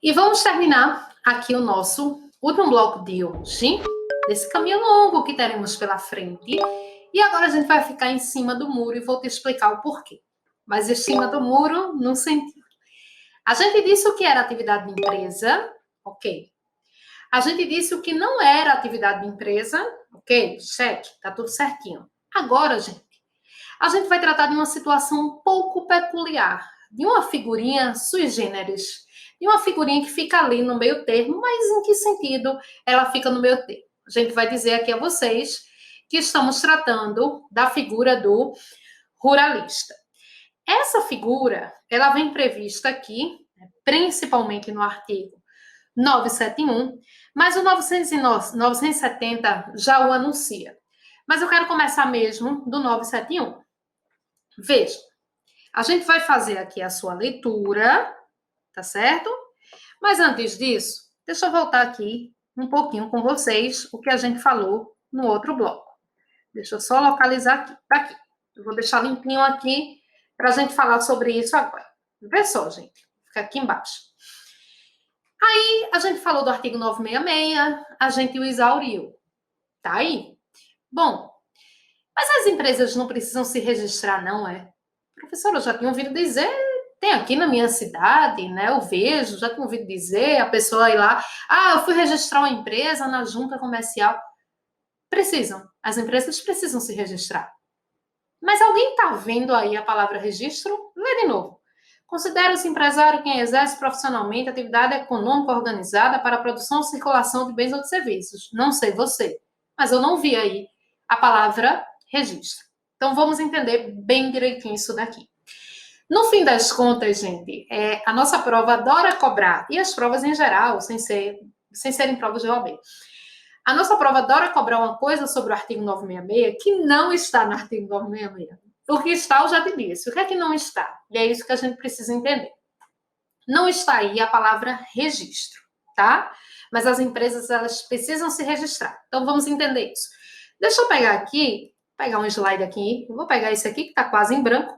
E vamos terminar aqui o nosso último bloco de hoje, desse caminho longo que teremos pela frente. E agora a gente vai ficar em cima do muro e vou te explicar o porquê. Mas em cima do muro, no sentido. A gente disse o que era atividade de empresa, ok. A gente disse o que não era atividade de empresa, ok, cheque, tá tudo certinho. Agora, gente, a gente vai tratar de uma situação um pouco peculiar, de uma figurinha sui generis, de uma figurinha que fica ali no meio termo, mas em que sentido ela fica no meio termo? A gente vai dizer aqui a vocês que estamos tratando da figura do ruralista. Essa figura, ela vem prevista aqui, principalmente no artigo 971, mas o 970 já o anuncia. Mas eu quero começar mesmo do 971. Veja, a gente vai fazer aqui a sua leitura, tá certo? Mas antes disso, deixa eu voltar aqui um pouquinho com vocês o que a gente falou no outro bloco. Deixa eu só localizar aqui, tá aqui. Eu vou deixar limpinho aqui para a gente falar sobre isso agora. Vê só, gente, fica aqui embaixo. Aí, a gente falou do artigo 966, a gente o exauriu. Tá aí? Bom, mas as empresas não precisam se registrar, não é? Professora, eu já tinha ouvido dizer, tem aqui na minha cidade, né? Eu vejo, já tinha ouvido dizer, a pessoa ir lá, eu fui registrar uma empresa na junta comercial. Precisam, as empresas precisam se registrar. Mas alguém está vendo aí a palavra registro? Lê de novo. Considera-se empresário quem exerce profissionalmente atividade econômica organizada para a produção ou circulação de bens ou de serviços. Não sei você, mas eu não vi aí a palavra registro. Então, vamos entender bem direitinho isso daqui. No fim das contas, gente, a nossa prova adora cobrar, e as provas em geral, sem serem provas de OAB, a nossa prova adora cobrar uma coisa sobre o artigo 966 que não está no artigo 966. O que está, eu já te disse. O que é que não está? E é isso que a gente precisa entender. Não está aí a palavra registro, tá? Mas as empresas, elas precisam se registrar. Então, vamos entender isso. Deixa eu pegar um slide aqui. Eu vou pegar esse aqui, que está quase em branco,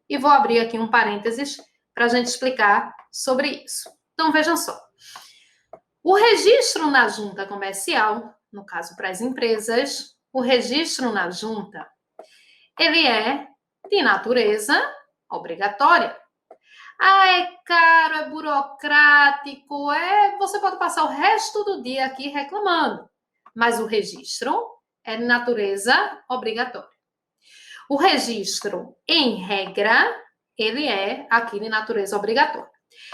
e vou abrir aqui um parênteses para a gente explicar sobre isso. Então, vejam só. O registro na junta comercial, no caso para as empresas, o registro na junta, ele é de natureza obrigatória. É caro, é burocrático, você pode passar o resto do dia aqui reclamando, mas o registro é de natureza obrigatória. O registro, em regra, ele é aqui de natureza obrigatória.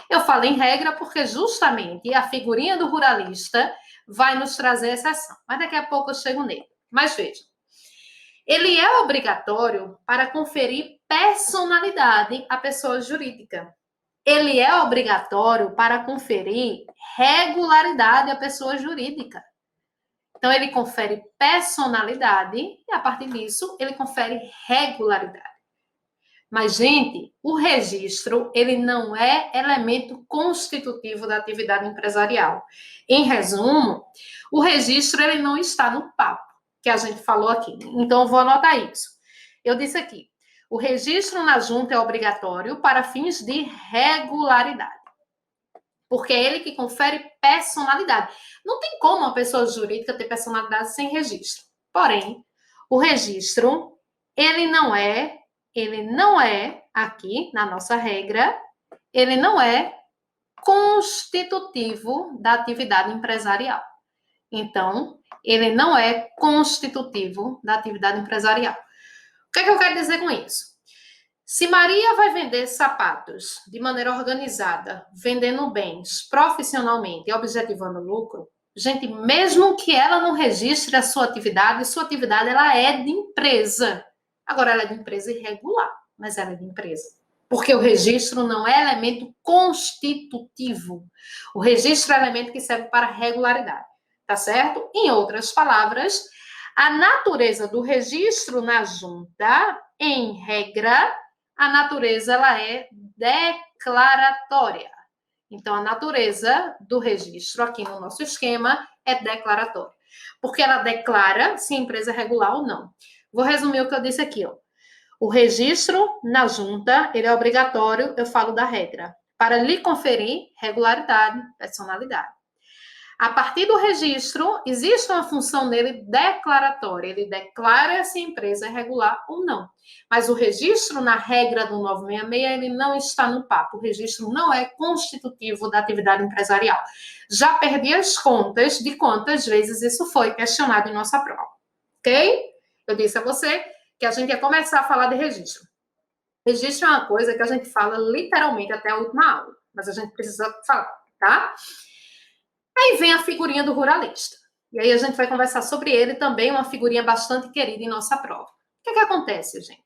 Eu falo em regra porque justamente a figurinha do ruralista vai nos trazer exceção. Mas daqui a pouco eu chego nele. Mas veja, ele é obrigatório para conferir personalidade à pessoa jurídica. Ele é obrigatório para conferir regularidade à pessoa jurídica. Então, ele confere personalidade e, a partir disso, ele confere regularidade. Mas, gente, o registro, ele não é elemento constitutivo da atividade empresarial. Em resumo, o registro, ele não está no papo que a gente falou aqui. Então, eu vou anotar isso. Eu disse aqui, o registro na junta é obrigatório para fins de regularidade. Porque é ele que confere personalidade. Não tem como uma pessoa jurídica ter personalidade sem registro. Porém, o registro, ele não é, aqui na nossa regra, ele não é constitutivo da atividade empresarial. Então, ele não é constitutivo da atividade empresarial. O que é que eu quero dizer com isso? Se Maria vai vender sapatos de maneira organizada, vendendo bens profissionalmente e objetivando lucro, gente, mesmo que ela não registre a sua atividade ela é de empresa. Agora, ela é de empresa irregular, mas ela é de empresa. Porque o registro não é elemento constitutivo. O registro é elemento que serve para regularidade, tá certo? Em outras palavras, a natureza do registro na junta, em regra, a natureza ela é declaratória. Então, a natureza do registro aqui no nosso esquema é declaratória. Porque ela declara se a empresa é regular ou não. Vou resumir o que eu disse aqui, ó. O registro na junta, ele é obrigatório, eu falo da regra. para lhe conferir regularidade, personalidade. A partir do registro, existe uma função nele declaratória. Ele declara se a empresa é regular ou não. Mas o registro, na regra do 966, ele não está no papo. O registro não é constitutivo da atividade empresarial. Já perdi as contas de quantas vezes isso foi questionado em nossa prova. Ok? Eu disse a você que a gente ia começar a falar de registro. Registro é uma coisa que a gente fala literalmente até a última aula. Mas a gente precisa falar, tá? Aí vem a figurinha do ruralista. E aí a gente vai conversar sobre ele também, uma figurinha bastante querida em nossa prova. O que acontece, gente?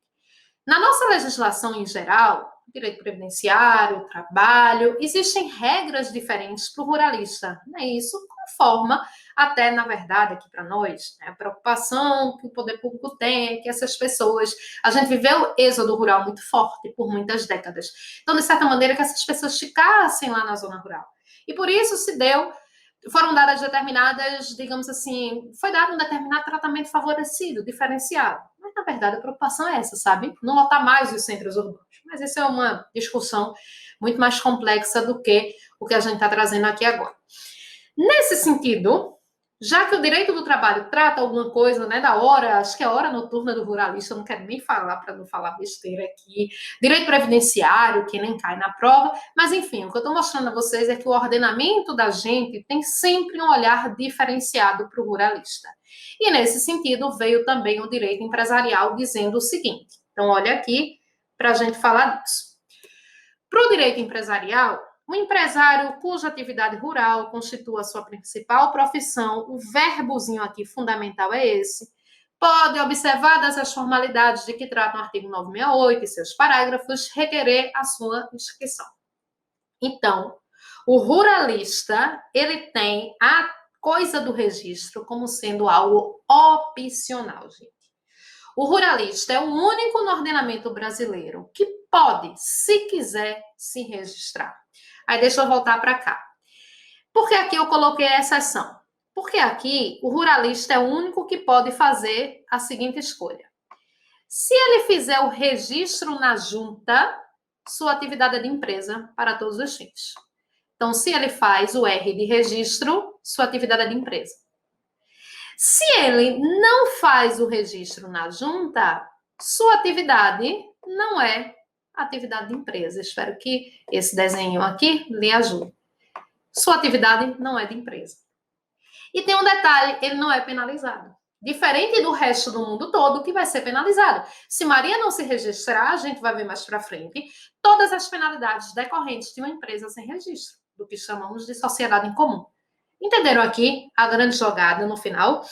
Na nossa legislação em geral, direito previdenciário, trabalho, existem regras diferentes para o ruralista. Né? Isso conforma até, na verdade, aqui para nós, né? A preocupação que o poder público tem, que essas pessoas... A gente viveu o êxodo rural muito forte por muitas décadas. Então, de certa maneira, que essas pessoas ficassem lá na zona rural. E por isso foram dadas determinadas, digamos assim, foi dado um determinado tratamento favorecido, diferenciado. Mas, na verdade, a preocupação é essa, sabe? Não lotar mais os centros urbanos. Mas essa é uma discussão muito mais complexa do que o que a gente está trazendo aqui agora. Nesse sentido, já que o direito do trabalho trata alguma coisa, né, da hora, acho que é a hora noturna do ruralista, eu não quero nem falar para não falar besteira aqui, direito previdenciário, que nem cai na prova, mas enfim, o que eu estou mostrando a vocês é que o ordenamento da gente tem sempre um olhar diferenciado para o ruralista. E nesse sentido veio também o direito empresarial dizendo o seguinte, então olha aqui para a gente falar disso. Para o direito empresarial, um empresário cuja atividade rural constitua a sua principal profissão, o verbozinho aqui fundamental é esse, pode, observadas as formalidades de que trata o artigo 968 e seus parágrafos, requerer a sua inscrição. Então, o ruralista, ele tem a coisa do registro como sendo algo opcional, gente. O ruralista é o único no ordenamento brasileiro que pode, se quiser, se registrar. Aí deixa eu voltar para cá. Por que aqui eu coloquei a exceção? Porque aqui o ruralista é o único que pode fazer a seguinte escolha. Se ele fizer o registro na junta, sua atividade é de empresa para todos os fins. Então, se ele faz o R de registro, sua atividade é de empresa. Se ele não faz o registro na junta, sua atividade não é atividade de empresa. Espero que esse desenho aqui lhe ajude. Sua atividade não é de empresa. E tem um detalhe, ele não é penalizado. Diferente do resto do mundo todo, que vai ser penalizado. Se Maria não se registrar, a gente vai ver mais para frente, todas as penalidades decorrentes de uma empresa sem registro, do que chamamos de sociedade em comum. Entenderam aqui a grande jogada no final?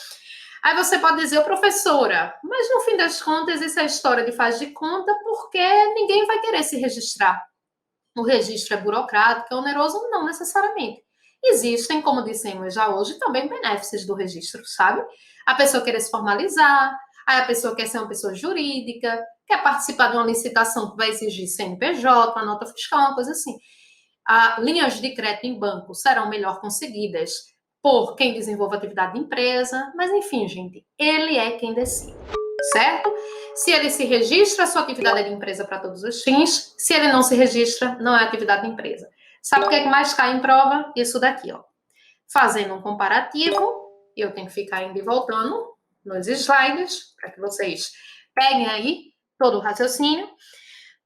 Aí você pode dizer, professora, mas no fim das contas, isso é história de faz de conta, porque ninguém vai querer se registrar. O registro é burocrático, é oneroso? Não necessariamente. Existem, como dissemos já hoje, também benefícios do registro, sabe? A pessoa querer se formalizar, aí a pessoa quer ser uma pessoa jurídica, quer participar de uma licitação que vai exigir CNPJ, uma nota fiscal, uma coisa assim. Linhas de crédito em banco serão melhor conseguidas por quem desenvolve atividade de empresa, mas enfim, gente, ele é quem decide, certo? Se ele se registra, sua atividade é de empresa para todos os fins. Se ele não se registra, não é atividade de empresa. Sabe o que é que mais cai em prova? Isso daqui, ó. Fazendo um comparativo, eu tenho que ficar indo e voltando nos slides, para que vocês peguem aí todo o raciocínio.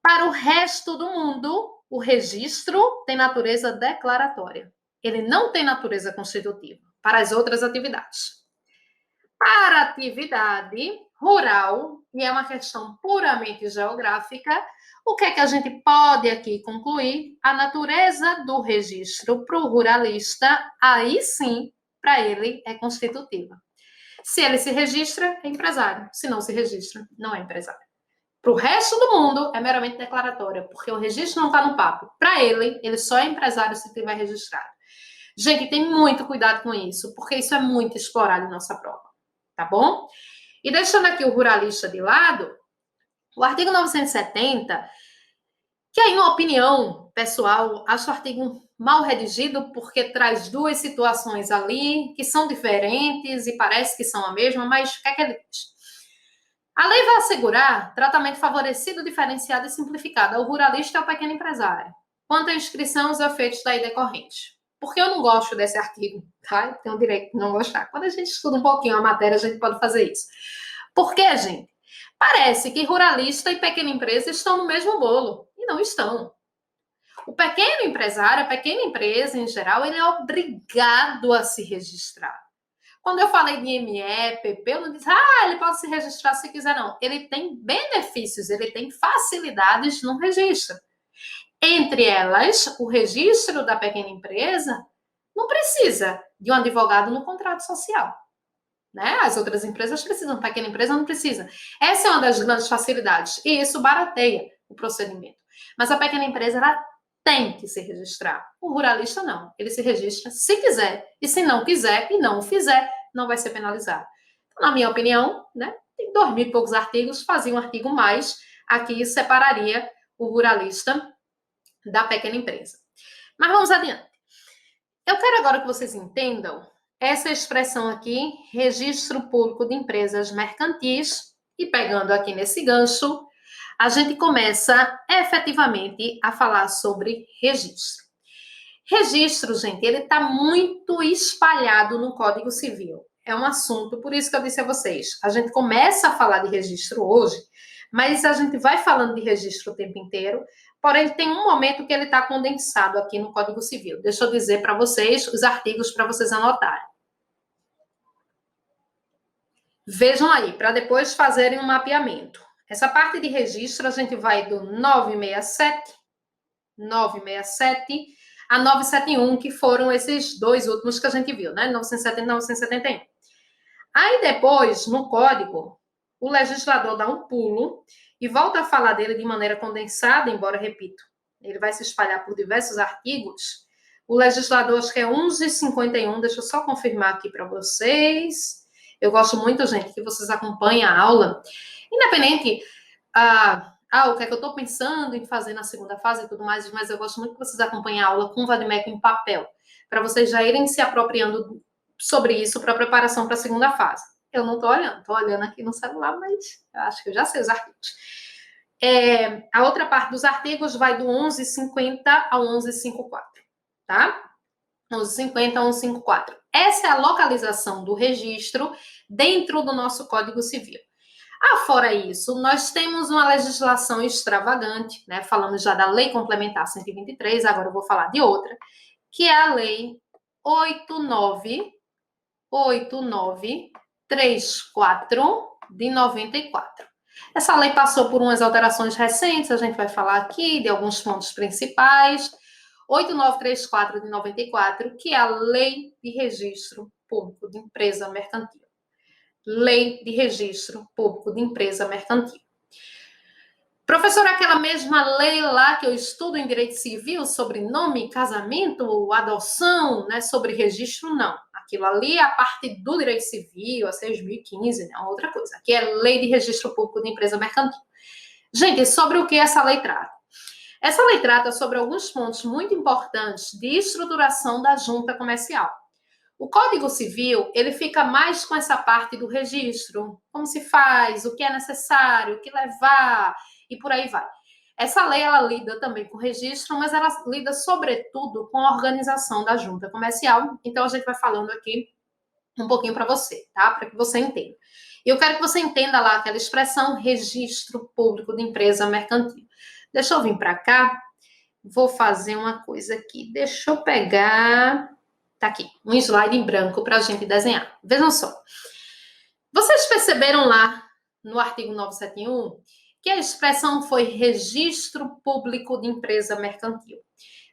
Para o resto do mundo, o registro tem natureza declaratória. Ele não tem natureza constitutiva para as outras atividades. Para a atividade rural, e é uma questão puramente geográfica, o que é que a gente pode aqui concluir? A natureza do registro para o ruralista, aí sim, para ele é constitutiva. Se ele se registra, é empresário. Se não se registra, não é empresário. Para o resto do mundo, é meramente declaratória, porque o registro não está no papo. Para ele só é empresário se tiver registrado. Gente, tem muito cuidado com isso, porque isso é muito explorado em nossa prova, tá bom? E deixando aqui o ruralista de lado, o artigo 970, que aí, na opinião pessoal, acho o artigo mal redigido, porque traz duas situações ali que são diferentes e parece que são a mesma, mas o que é que ele diz? A lei vai assegurar tratamento favorecido, diferenciado e simplificado ao ruralista e ao pequeno empresário. quanto à inscrição aos efeitos daí decorrentes. Porque eu não gosto desse artigo, tá? Eu tenho o direito de não gostar. Quando a gente estuda um pouquinho a matéria, a gente pode fazer isso. Porque, gente, parece que ruralista e pequena empresa estão no mesmo bolo. E não estão. O pequeno empresário, a pequena empresa em geral, ele é obrigado a se registrar. Quando eu falei de ME, PP, eu não disse, ele pode se registrar se quiser, não. Ele tem benefícios, ele tem facilidades no registro. Entre elas, o registro da pequena empresa não precisa de um advogado no contrato social. Né? As outras empresas precisam, a pequena empresa não precisa. Essa é uma das grandes facilidades, e isso barateia o procedimento. Mas a pequena empresa, ela tem que se registrar. O ruralista, não. Ele se registra se quiser, e se não quiser e não o fizer, não vai ser penalizado. Então, na minha opinião, né, tem 2.000 e poucos artigos, fazia um artigo mais, aqui separaria o ruralista da pequena empresa. Mas vamos adiante. Eu quero agora que vocês entendam essa expressão aqui, registro público de empresas mercantis, e pegando aqui nesse gancho, a gente começa efetivamente a falar sobre registro. Registro, gente, ele está muito espalhado no Código Civil. É um assunto, por isso que eu disse a vocês, a gente começa a falar de registro hoje, mas a gente vai falando de registro o tempo inteiro, porém tem um momento que ele está condensado aqui no Código Civil. Deixa eu dizer para vocês os artigos para vocês anotarem. Vejam aí, para depois fazerem um mapeamento. Essa parte de registro, a gente vai do 967 a 971, que foram esses dois últimos que a gente viu, né? 970 e 971. Aí depois, no código, o legislador dá um pulo e volta a falar dele de maneira condensada, embora, repito, ele vai se espalhar por diversos artigos. O legislador, acho que é 1151, deixa eu só confirmar aqui para vocês. Eu gosto muito, gente, que vocês acompanhem a aula. Independente, o que é que eu estou pensando em fazer na segunda fase e tudo mais, mas eu gosto muito que vocês acompanhem a aula com o Vadimeco em papel, para vocês já irem se apropriando sobre isso para a preparação para a segunda fase. Eu não estou olhando aqui no celular, mas eu acho que eu já sei os artigos. A outra parte dos artigos vai do 1150 ao 1154, tá? 1150 a 1154. Essa é a localização do registro dentro do nosso Código Civil. Fora isso, nós temos uma legislação extravagante, né? Falamos já da Lei Complementar 123, agora eu vou falar de outra, que é a Lei 8934 de 94. Essa lei passou por umas alterações recentes, a gente vai falar aqui de alguns pontos principais. 8934 de 94, que é a Lei de Registro Público de Empresa Mercantil. Lei de Registro Público de Empresa Mercantil. Professora, aquela mesma lei lá que eu estudo em Direito Civil, sobre nome, casamento, adoção, né, sobre registro, não. Aquilo ali é a parte do Direito Civil, a 6.015, né, outra coisa. Aqui é Lei de Registro Público de Empresa Mercantil. Gente, sobre o que essa lei trata? Essa lei trata sobre alguns pontos muito importantes de estruturação da junta comercial. O Código Civil, ele fica mais com essa parte do registro, como se faz, o que é necessário, o que levar, e por aí vai. Essa lei, ela lida também com registro, mas ela lida, sobretudo, com a organização da junta comercial. Então, a gente vai falando aqui um pouquinho para você, tá? Para que você entenda. E eu quero que você entenda lá aquela expressão registro público de empresa mercantil. Deixa eu vir para cá, vou fazer uma coisa aqui. Deixa eu pegar... Tá aqui, um slide em branco para a gente desenhar. Vejam só. Vocês perceberam lá no artigo 971 que a expressão foi registro público de empresa mercantil.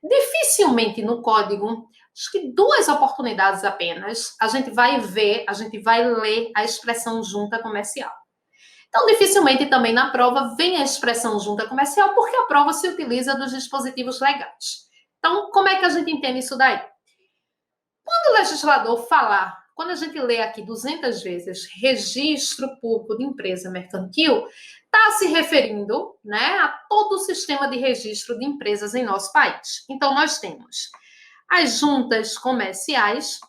Dificilmente no código, acho que 2 oportunidades apenas, a gente vai ler a expressão junta comercial. Então, dificilmente também na prova vem a expressão junta comercial, porque a prova se utiliza dos dispositivos legais. Então, como é que a gente entende isso daí? Quando o legislador falar, quando a gente lê aqui 200 vezes registro público de empresa mercantil, está se referindo, né, a todo o sistema de registro de empresas em nosso país. Então, nós temos as juntas comerciais,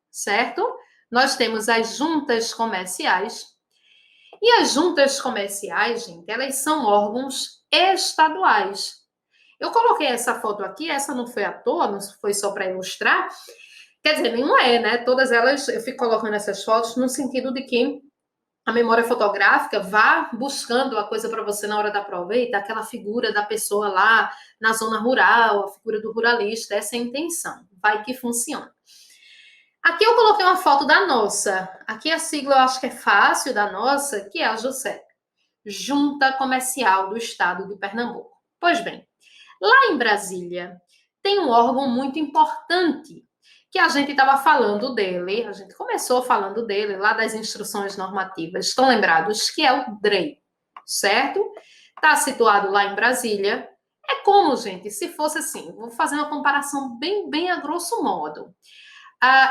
certo? Nós temos as juntas comerciais. E as juntas comerciais, gente, elas são órgãos estaduais. Eu coloquei essa foto aqui, essa não foi à toa, não foi só para ilustrar. Quer dizer, nenhuma é, né? Todas elas, eu fico colocando essas fotos no sentido de que a memória fotográfica vá buscando a coisa para você na hora da prova. Eita, aquela figura da pessoa lá na zona rural, a figura do ruralista, essa é a intenção. Vai que funciona. Aqui eu coloquei uma foto da nossa. Aqui a sigla eu acho que é fácil da nossa, que é a JUSEP, Junta Comercial do Estado de Pernambuco. Pois bem, lá em Brasília tem um órgão muito importante que a gente estava falando dele, a gente começou falando dele lá das instruções normativas, estão lembrados? Que é o DREI, certo? Está situado lá em Brasília. É como, gente, se fosse assim, vou fazer uma comparação bem a grosso modo.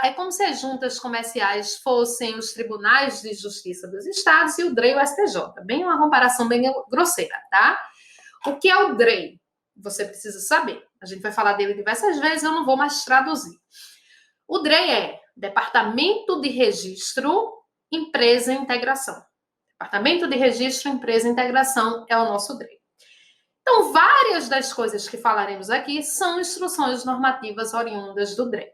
É como se as juntas comerciais fossem os tribunais de justiça dos estados e o DREI e o STJ. Bem uma comparação bem grosseira, tá? O que é o DREI? Você precisa saber. A gente vai falar dele diversas vezes, eu não vou mais traduzir. O DREI é Departamento de Registro, Empresa e Integração. Departamento de Registro, Empresa e Integração é o nosso DREI. Então, várias das coisas que falaremos aqui são instruções normativas oriundas do DREI.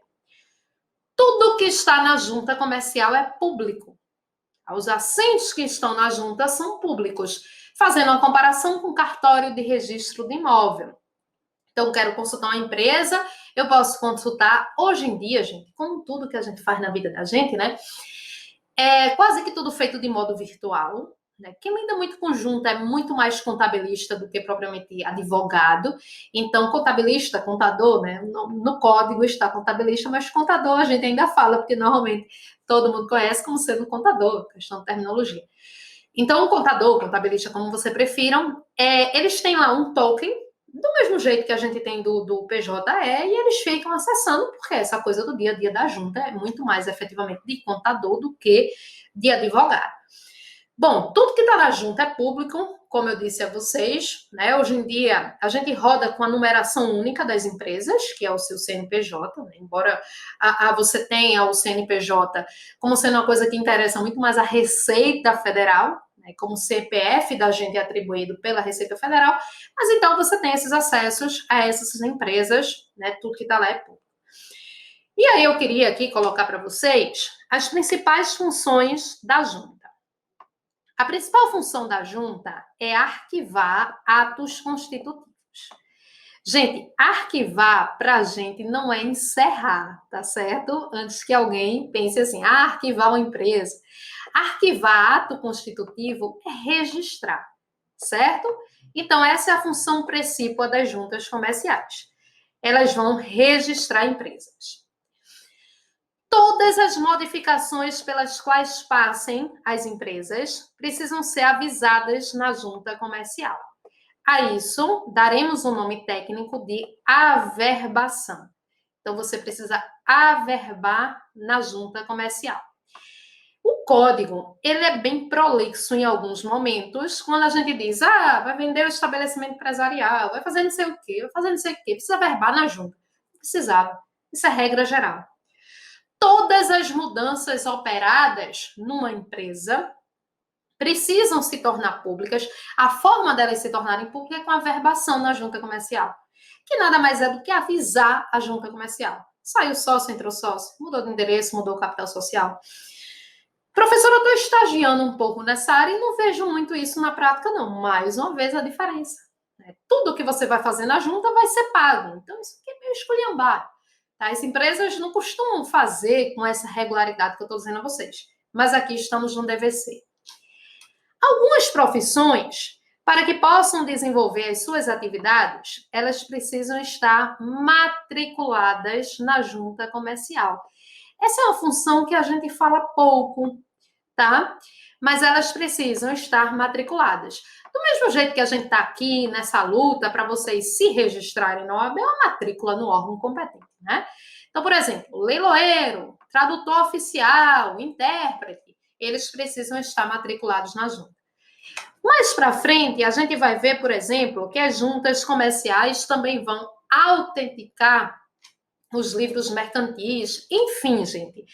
Tudo que está na junta comercial é público. Os assentos que estão na junta são públicos, fazendo uma comparação com o cartório de registro de imóvel. Então, quero consultar uma empresa, eu posso consultar, hoje em dia, gente, como tudo que a gente faz na vida da gente, né? É quase que tudo feito de modo virtual, né? Quem lida muito com junta é muito mais contabilista do que propriamente advogado. Então, contabilista, contador, né? No código está contabilista, mas contador a gente ainda fala, porque normalmente todo mundo conhece como sendo contador, questão de terminologia. Então, o contador, contabilista, como você prefiram, eles têm lá um token, do mesmo jeito que a gente tem do PJE, e eles ficam acessando, porque essa coisa do dia a dia da junta é muito mais efetivamente de contador do que de advogado. Bom, tudo que está na junta é público, como eu disse a vocês, né? Hoje em dia, a gente roda com a numeração única das empresas, que é o seu CNPJ, né? Embora você tenha o CNPJ como sendo uma coisa que interessa muito mais a Receita Federal, né? Como CPF da gente é atribuído pela Receita Federal, mas então você tem esses acessos a essas empresas, né? Tudo que está lá é público. E aí eu queria aqui colocar para vocês as principais funções da junta. A principal função da junta é arquivar atos constitutivos. Gente, arquivar para a gente não é encerrar, tá certo? Antes que alguém pense assim, arquivar uma empresa. Arquivar ato constitutivo é registrar, certo? Então, essa é a função principal das juntas comerciais. Elas vão registrar empresas. Todas as modificações pelas quais passem as empresas precisam ser avisadas na junta comercial. A isso, daremos o nome técnico de averbação. Então, você precisa averbar na junta comercial. O código, ele é bem prolixo em alguns momentos, quando a gente diz, vai vender o estabelecimento empresarial, vai fazer não sei o quê, vai fazer não sei o quê, precisa averbar na junta. Não precisava. Isso é regra geral. Todas as mudanças operadas numa empresa precisam se tornar públicas. A forma delas se tornarem públicas é com a averbação na junta comercial, que nada mais é do que avisar a junta comercial. Saiu sócio, entrou sócio, mudou de endereço, mudou o capital social. Professora, eu estou estagiando um pouco nessa área e não vejo muito isso na prática, não. Mais uma vez, a diferença. Tudo que você vai fazer na junta vai ser pago. Então, isso aqui é meio esculhambar. Tá? As empresas não costumam fazer com essa regularidade que eu estou dizendo a vocês. Mas aqui estamos no DVC. Algumas profissões, para que possam desenvolver as suas atividades, elas precisam estar matriculadas na junta comercial. Essa é uma função que a gente fala pouco, tá? Mas elas precisam estar matriculadas. Do mesmo jeito que a gente está aqui nessa luta para vocês se registrarem na OAB, é uma matrícula no órgão competente, né? Então, por exemplo, leiloeiro, tradutor oficial, intérprete, eles precisam estar matriculados na junta. Mais para frente, a gente vai ver, por exemplo, que as juntas comerciais também vão autenticar os livros mercantis, enfim, gente,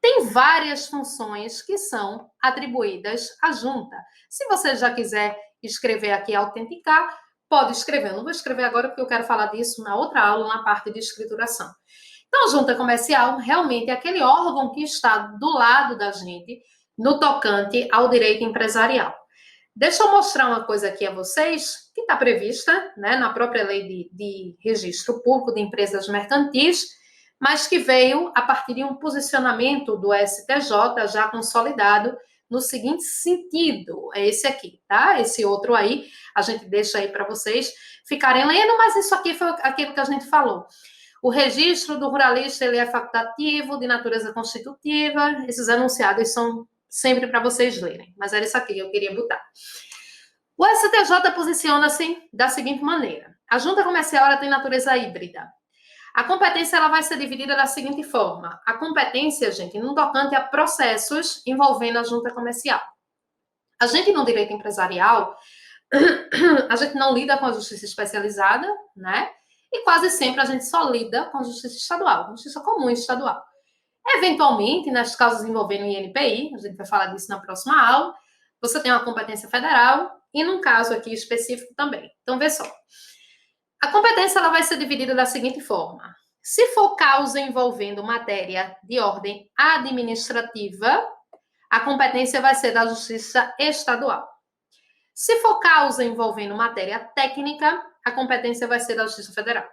tem várias funções que são atribuídas à junta. Se você já quiser escrever aqui autenticar, pode escrever. Eu não vou escrever agora porque eu quero falar disso na outra aula, na parte de escrituração. Então, a junta comercial realmente é aquele órgão que está do lado da gente no tocante ao direito empresarial. Deixa eu mostrar uma coisa aqui a vocês, que está prevista, né, na própria lei de registro público de empresas mercantis, mas que veio a partir de um posicionamento do STJ já consolidado no seguinte sentido, é esse aqui, tá? Esse outro aí, a gente deixa aí para vocês ficarem lendo, mas isso aqui foi aquilo que a gente falou. O registro do ruralista, ele é facultativo, de natureza constitutiva, esses enunciados são sempre para vocês lerem, mas era isso aqui que eu queria botar. O STJ posiciona-se da seguinte maneira: a junta comercial ela tem natureza híbrida. A competência ela vai ser dividida da seguinte forma: a competência, gente, no tocante a processos envolvendo a junta comercial. A gente no direito empresarial, a gente não lida com a justiça especializada, né? E quase sempre a gente só lida com a justiça estadual, justiça comum estadual. Eventualmente, nas causas envolvendo o INPI, a gente vai falar disso na próxima aula, você tem uma competência federal e num caso aqui específico também. Então, vê só. A competência ela vai ser dividida da seguinte forma: se for causa envolvendo matéria de ordem administrativa, a competência vai ser da Justiça Estadual. Se for causa envolvendo matéria técnica, a competência vai ser da Justiça Federal.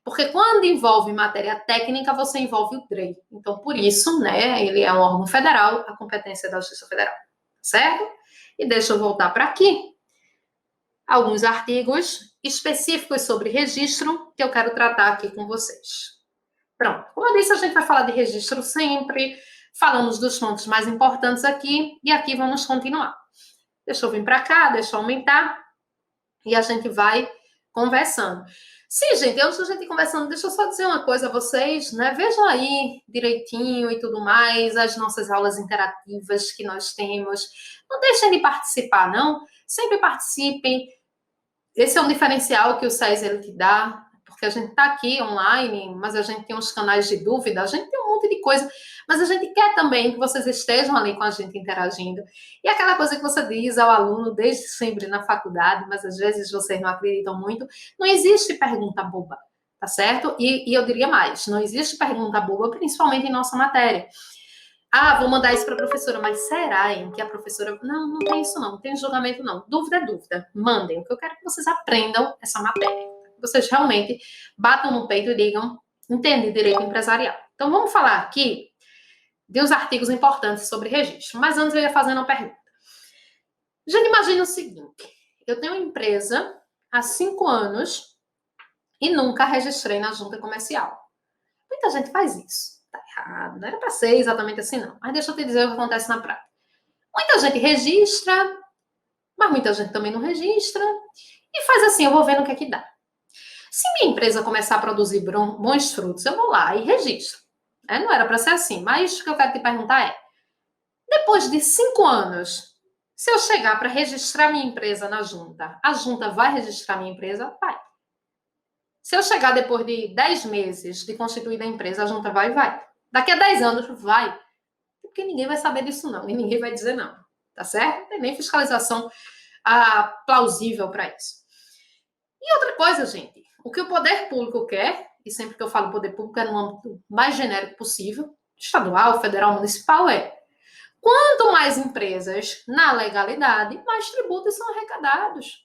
Porque quando envolve matéria técnica, você envolve o DREI. Então, por isso, né, ele é um órgão federal, a competência é da Justiça Federal. Certo? E deixa eu voltar para aqui. Alguns artigos específicos sobre registro que eu quero tratar aqui com vocês. Pronto. Como eu disse, a gente vai falar de registro sempre. Falamos dos pontos mais importantes aqui. E aqui vamos continuar. Deixa eu vir para cá, deixa eu aumentar. E a gente vai conversando. Sim, gente, antes da gente ir conversando, deixa eu só dizer uma coisa a vocês, né? Vejam aí direitinho e tudo mais, as nossas aulas interativas que nós temos. Não deixem de participar, não. Sempre participem. Esse é um diferencial que o SES ele te dá, porque a gente está aqui online, mas a gente tem uns canais de dúvida, a gente tem um monte de coisa, mas a gente quer também que vocês estejam ali com a gente interagindo. E aquela coisa que você diz ao aluno desde sempre na faculdade, mas às vezes vocês não acreditam muito, não existe pergunta boba, tá certo? E eu diria mais, não existe pergunta boba, principalmente em nossa matéria. Ah, vou mandar isso para a professora, mas será, hein, que a professora... Não, não tem isso não tem julgamento não. Dúvida é dúvida. Mandem, porque eu quero que vocês aprendam essa matéria. Que vocês realmente batam no peito e digam, entendi direito empresarial. Então, vamos falar aqui de uns artigos importantes sobre registro. Mas antes eu ia fazendo uma pergunta. Gente, imagina o seguinte. Eu tenho uma empresa há 5 anos e nunca registrei na junta comercial. Muita gente faz isso. Tá errado, não era para ser exatamente assim, não. Mas deixa eu te dizer o que acontece na prática. Muita gente registra, mas muita gente também não registra. E faz assim, eu vou ver no que é que dá. Se minha empresa começar a produzir bons frutos, eu vou lá e registro. Não era para ser assim, mas o que eu quero te perguntar é, depois de 5 anos, se eu chegar para registrar minha empresa na junta, a junta vai registrar minha empresa? Vai. Se eu chegar depois de 10 meses de constituída a empresa, a junta vai e vai. Daqui a 10 anos, vai. Porque ninguém vai saber disso não, e ninguém vai dizer não. Tá certo? Não tem nem fiscalização plausível para isso. E outra coisa, gente, o que o poder público quer, e sempre que eu falo poder público é no âmbito mais genérico possível, estadual, federal, municipal, é quanto mais empresas na legalidade, mais tributos são arrecadados.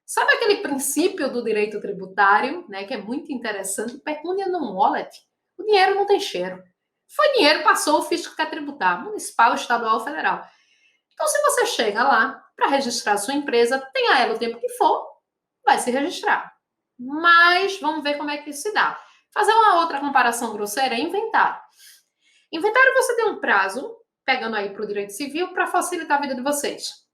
Sabe aquele princípio do direito tributário, né, que é muito interessante, pecúnia non olet? O dinheiro não tem cheiro. Foi dinheiro, passou, o fisco quer tributar, municipal, estadual, federal. Então, se você chega lá para registrar sua empresa, tenha ela o tempo que for, vai se registrar. Mas vamos ver como é que isso se dá. Fazer uma outra comparação grosseira é inventário. Inventário você tem um prazo, pegando aí para o direito civil, para facilitar a vida de vocês.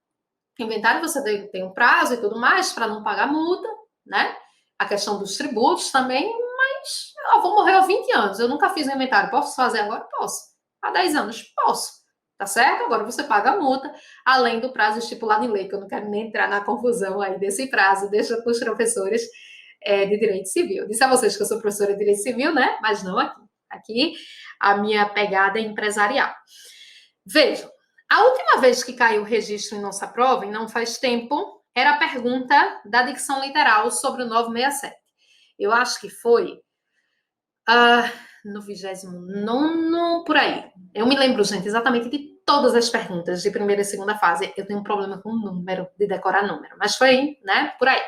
Inventário você tem um prazo e tudo mais para não pagar multa, né? A questão dos tributos também, mas eu vou morrer há 20 anos, eu nunca fiz um inventário, posso fazer agora? Posso. Há 10 anos? Posso. Tá certo? Agora você paga a multa, além do prazo estipulado em lei, que eu não quero nem entrar na confusão aí desse prazo, deixa para os professores de direito civil. Disse a vocês que eu sou professora de direito civil, né? Mas não aqui. Aqui a minha pegada é empresarial. Vejam. A última vez que caiu o registro em nossa prova, e não faz tempo, era a pergunta da dicção literal sobre o 967. Eu acho que foi no 29º, por aí. Eu me lembro, gente, exatamente de todas as perguntas de primeira e segunda fase. Eu tenho um problema com número, de decorar número, mas foi, né, por aí.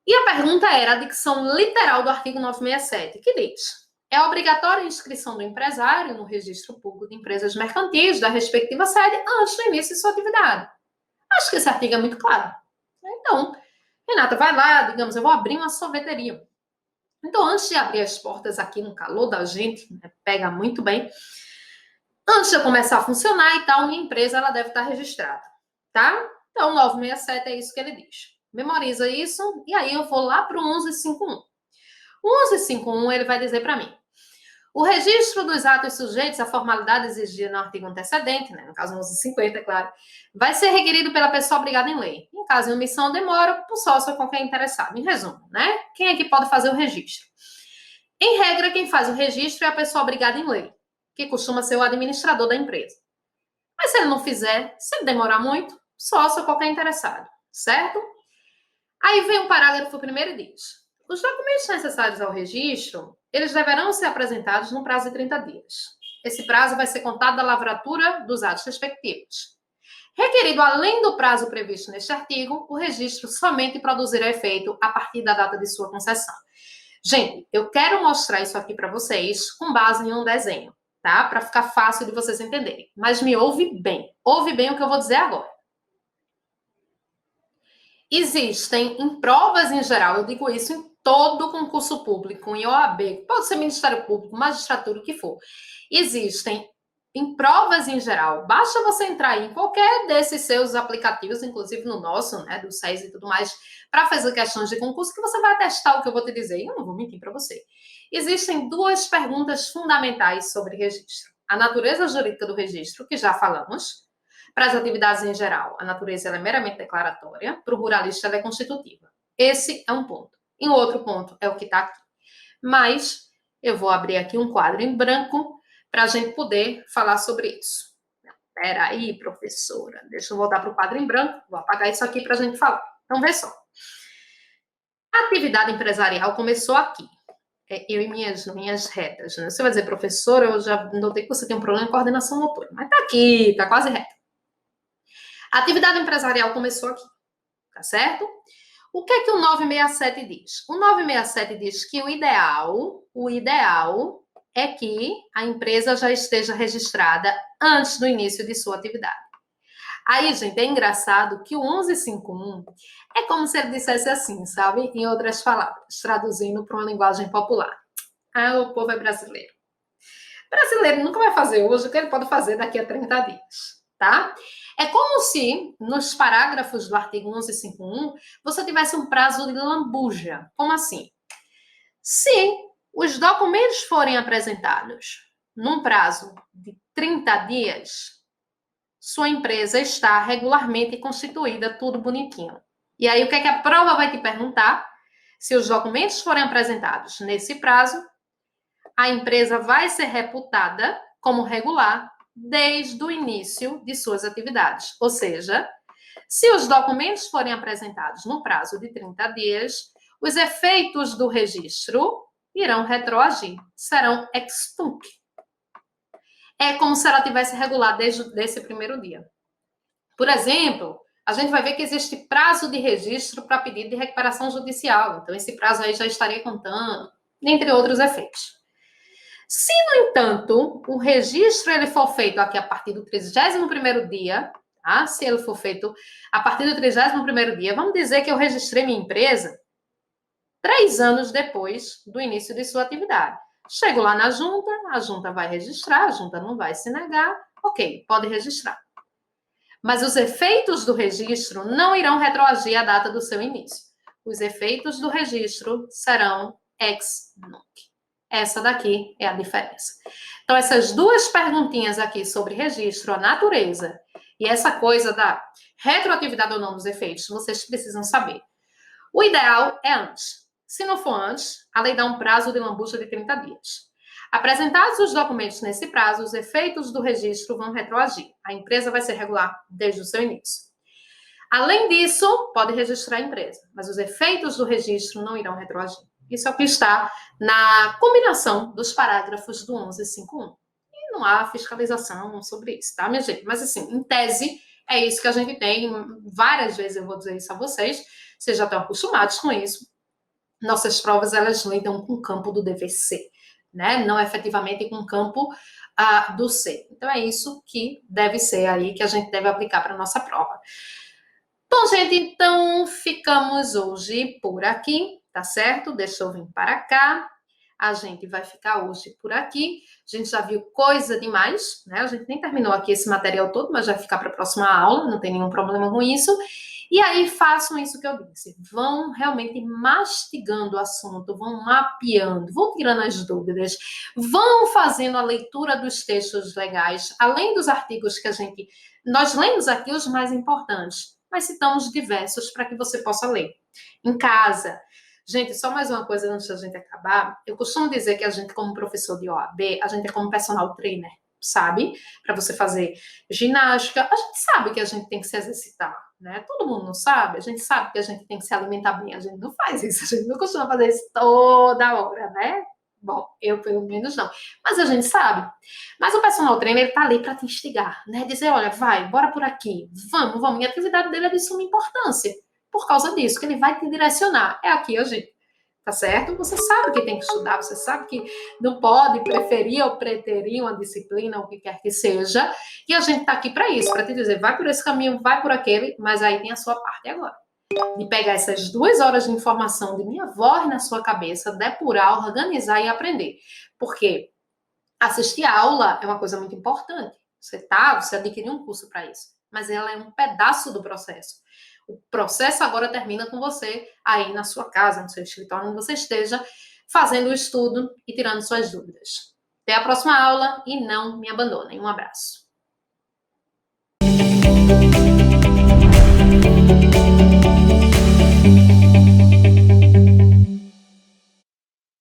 E a pergunta era a dicção literal do artigo 967, que diz: é obrigatória a inscrição do empresário no registro público de empresas mercantis da respectiva sede antes do início de sua atividade. Acho que esse artigo é muito claro. Então, Renata, vai lá, digamos, eu vou abrir uma sorveteria. Então, antes de abrir as portas aqui no calor da gente, né, pega muito bem, antes de eu começar a funcionar e tal, minha empresa ela deve estar registrada, tá? Então, 967 é isso que ele diz. Memoriza isso e aí eu vou lá para o 1151. O 1151 ele vai dizer para mim: o registro dos atos sujeitos à formalidade exigida no artigo antecedente, né, no caso 1150, é claro, vai ser requerido pela pessoa obrigada em lei. Em caso de omissão, demora por sócio ou qualquer interessado. Em resumo, né? Quem é que pode fazer o registro? Em regra, quem faz o registro é a pessoa obrigada em lei, que costuma ser o administrador da empresa. Mas se ele não fizer, se ele demorar muito, sócio ou qualquer interessado, certo? Aí vem o parágrafo primeiro e diz: os documentos necessários ao registro, eles deverão ser apresentados no prazo de 30 dias. Esse prazo vai ser contado da lavratura dos atos respectivos. Requerido além do prazo previsto neste artigo, o registro somente produzirá efeito a partir da data de sua concessão. Gente, eu quero mostrar isso aqui para vocês com base em um desenho, tá? Para ficar fácil de vocês entenderem. Mas me ouve bem o que eu vou dizer agora. Existem em provas em geral, eu digo isso em todo concurso público, em OAB, pode ser Ministério Público, magistratura, o que for. Existem em provas em geral, basta você entrar em qualquer desses seus aplicativos, inclusive no nosso, né, do SES e tudo mais, para fazer questões de concurso, que você vai testar o que eu vou te dizer, e eu não vou mentir para você. Existem duas perguntas fundamentais sobre registro: a natureza jurídica do registro, que já falamos. Para as atividades em geral, a natureza é meramente declaratória, para o ruralista ela é constitutiva. Esse é um ponto. E o outro ponto é o que está aqui. Mas eu vou abrir aqui um quadro em branco para a gente poder falar sobre isso. Espera aí, professora. Deixa eu voltar para o quadro em branco. Vou apagar isso aqui para a gente falar. Então, vê só. A atividade empresarial começou aqui. Eu e minhas linhas retas. Né? Você vai dizer, professora, eu já notei que você tem um problema de coordenação motora. Mas está aqui, está quase reto. A atividade empresarial começou aqui, tá certo? O que é que o 967 diz? O 967 diz que o ideal é que a empresa já esteja registrada antes do início de sua atividade. Aí, gente, é engraçado que o 1151 é como se ele dissesse assim, sabe? Em outras palavras, traduzindo para uma linguagem popular. Ah, o povo é brasileiro. Brasileiro nunca vai fazer hoje o que ele pode fazer daqui a 30 dias, tá? É como se, nos parágrafos do artigo 1151, você tivesse um prazo de lambuja. Como assim? Se os documentos forem apresentados num prazo de 30 dias, sua empresa está regularmente constituída, tudo bonitinho. E aí, o que é que a prova vai te perguntar? Se os documentos forem apresentados nesse prazo, a empresa vai ser reputada como regular desde o início de suas atividades. Ou seja, se os documentos forem apresentados no prazo de 30 dias, os efeitos do registro irão retroagir, serão ex tunc. É como se ela tivesse regular desde esse primeiro dia. Por exemplo, a gente vai ver que existe prazo de registro para pedido de recuperação judicial. Então, esse prazo aí já estaria contando, entre outros efeitos. Se, no entanto, o registro ele for feito aqui a partir do 31º dia, tá? Se ele for feito a partir do 31º dia, vamos dizer que eu registrei minha empresa 3 anos depois do início de sua atividade. Chego lá na junta, a junta vai registrar, a junta não vai se negar, ok, pode registrar. Mas os efeitos do registro não irão retroagir à data do seu início. Os efeitos do registro serão ex nunc. Essa daqui é a diferença. Então, essas duas perguntinhas aqui sobre registro, a natureza e essa coisa da retroatividade ou não dos efeitos, vocês precisam saber. O ideal é antes. Se não for antes, a lei dá um prazo de lambuja de 30 dias. Apresentados os documentos nesse prazo, os efeitos do registro vão retroagir. A empresa vai ser regular desde o seu início. Além disso, pode registrar a empresa, mas os efeitos do registro não irão retroagir. Isso é o que está na combinação dos parágrafos do 1151. E não há fiscalização sobre isso, tá, minha gente? Mas, assim, em tese, é isso que a gente tem. Várias vezes eu vou dizer isso a vocês, vocês já estão acostumados com isso. Nossas provas, elas lidam com o campo do DVC, né? Não efetivamente com o campo do C. Então, é isso que deve ser aí, que a gente deve aplicar para a nossa prova. Bom, gente, então ficamos hoje por aqui, tá certo? Deixa eu vir para cá. A gente vai ficar hoje por aqui. A gente já viu coisa demais, né? A gente nem terminou aqui esse material todo, mas vai ficar para a próxima aula, não tem nenhum problema com isso. E aí façam isso que eu disse. Vão realmente mastigando o assunto, vão mapeando, vão tirando as dúvidas, vão fazendo a leitura dos textos legais, além dos artigos que nós lemos aqui os mais importantes, mas citamos diversos para que você possa ler em casa. Gente, só mais uma coisa antes da gente acabar. Eu costumo dizer que a gente, como professor de OAB, a gente é como personal trainer, sabe? Para você fazer ginástica. A gente sabe que a gente tem que se exercitar, né? Todo mundo não sabe. A gente sabe que a gente tem que se alimentar bem. A gente não faz isso. A gente não costuma fazer isso toda hora, né? Bom, eu pelo menos não. Mas a gente sabe. Mas o personal trainer, ele tá ali para te instigar, né? Dizer, olha, vai, bora por aqui. Vamos, vamos. E a atividade dele é de suma importância. Por causa disso, que ele vai te direcionar. É aqui, gente. Tá certo? Você sabe que tem que estudar, você sabe que não pode preferir ou preterir uma disciplina, o que quer que seja. E a gente tá aqui para isso, para te dizer, vai por esse caminho, vai por aquele, mas aí tem a sua parte agora. De pegar essas 2 horas de informação de minha voz na sua cabeça, depurar, organizar e aprender. Porque assistir a aula é uma coisa muito importante. Você adquiriu um curso para isso. Mas ela é um pedaço do processo. O processo agora termina com você aí na sua casa, no seu escritório, onde você esteja fazendo o estudo e tirando suas dúvidas. Até a próxima aula e não me abandonem. Um abraço.